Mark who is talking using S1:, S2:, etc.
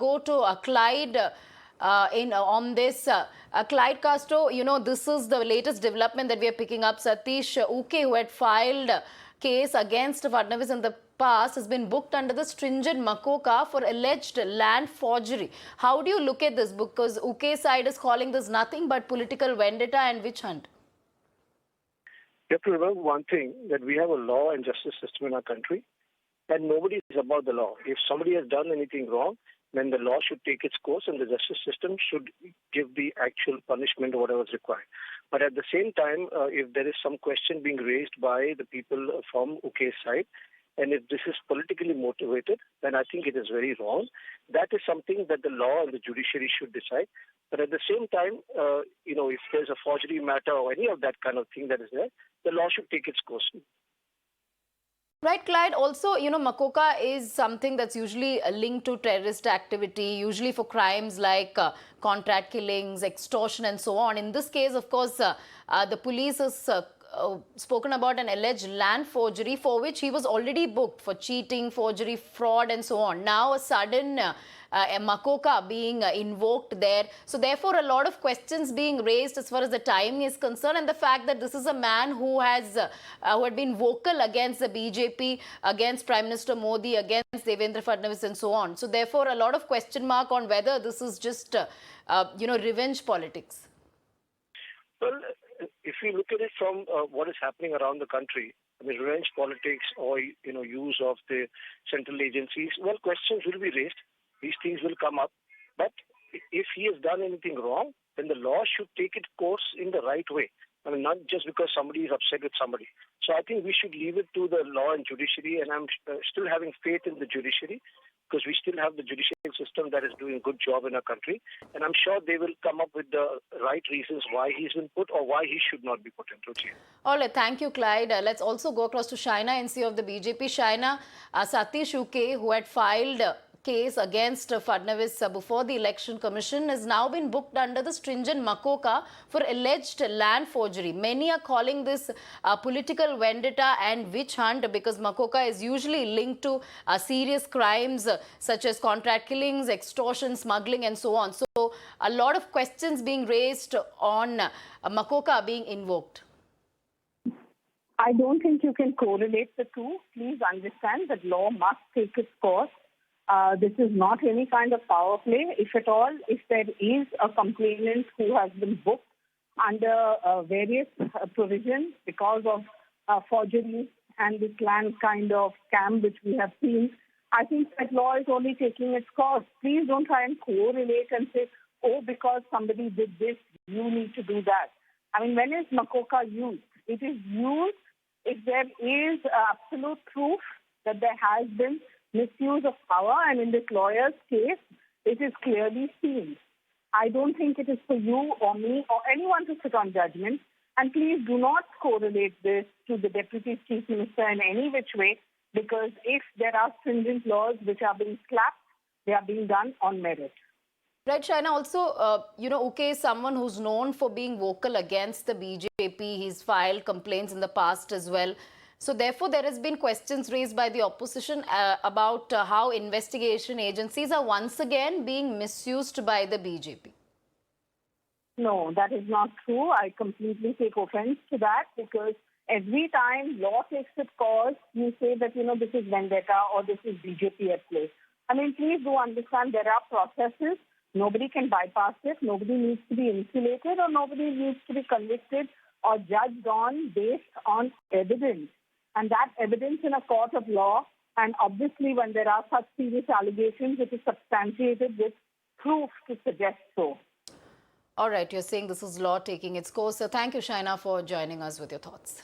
S1: go to Clyde on this. Clyde Crasto, this is the latest development that we are picking up. Satish Ukey, who had filed a case against Fadnavis in the past, has been booked under the stringent Mcoca for alleged land forgery. How do you look at this? Because Ukey's side is calling this nothing but political vendetta and witch hunt.
S2: You have to remember one thing, that we have a law and justice system in our country, and nobody is above the law. If somebody has done anything wrong, then the law should take its course and the justice system should give the actual punishment or whatever is required. But at the same time, if there is some question being raised by the people from Ukey's side, and if this is politically motivated, then I think it is very wrong. That is something that the law and the judiciary should decide. But at the same time, if there's a forgery matter or any of that kind of thing that is there, the law should take its course.
S1: Right, Clyde. Also, Mcoca is something that's usually linked to terrorist activity, usually for crimes like contract killings, extortion and so on. In this case, of course, the police has spoken about an alleged land forgery for which he was already booked for cheating, forgery, fraud and so on. Now a sudden Mcoca being invoked there. So therefore a lot of questions being raised as far as the timing is concerned, and the fact that this is a man who has who had been vocal against the BJP, against Prime Minister Modi, against Devendra Fadnavis and so on. So therefore a lot of question mark on whether this is just revenge politics.
S2: Well, if you look at it from what is happening around the country, I mean, revenge politics or use of the central agencies, well, questions will be raised. These things will come up. But if he has done anything wrong, then the law should take its course in the right way. I mean, not just because somebody is upset with somebody. So I think we should leave it to the law and judiciary, and I'm still having faith in the judiciary because we still have the judicial system that is doing a good job in our country. And I'm sure they will come up with the right reasons why he's been put or why he should not be put into jail.
S1: All right, thank you, Clyde. Let's also go across to Shaina, NC of the BJP. Shaina, Satish Ukey, who had filed case against Fadnavis before the Election Commission, has now been booked under the stringent Mcoca for alleged land forgery. Many are calling this political vendetta and witch hunt because Mcoca is usually linked to serious crimes such as contract killings, extortion, smuggling and so on. So a lot of questions being raised on Mcoca being invoked.
S3: I don't think you can correlate the two. Please understand that law must take its course. This is not any kind of power play. If at all, if there is a complainant who has been booked under various provisions because of forgery and this land kind of scam which we have seen, I think that law is only taking its course. Please don't try and correlate and say, oh, because somebody did this, you need to do that. I mean, when is Mcoca used? It is used if there is absolute proof that there has been misuse of power, and in this lawyer's case, it is clearly seen. I don't think it is for you or me or anyone to sit on judgment, and please do not correlate this to the Deputy Chief Minister in any which way, because if there are stringent laws which are being slapped, they are being done on merit.
S1: Right, Shaina. Also, Ukey is someone who's known for being vocal against the BJP. He's filed complaints in the past as well. So therefore, there has been questions raised by the opposition about how investigation agencies are once again being misused by the BJP.
S3: No, that is not true. I completely take offense to that because every time law takes its course, you say that, this is vendetta or this is BJP at play. I mean, please do understand there are processes. Nobody can bypass it. Nobody needs to be insulated or nobody needs to be convicted or judged on based on evidence. And that evidence in a court of law, and obviously when there are such serious allegations, it is substantiated with proof to suggest so.
S1: All right, you're saying this is law taking its course. So thank you, Shaina, for joining us with your thoughts.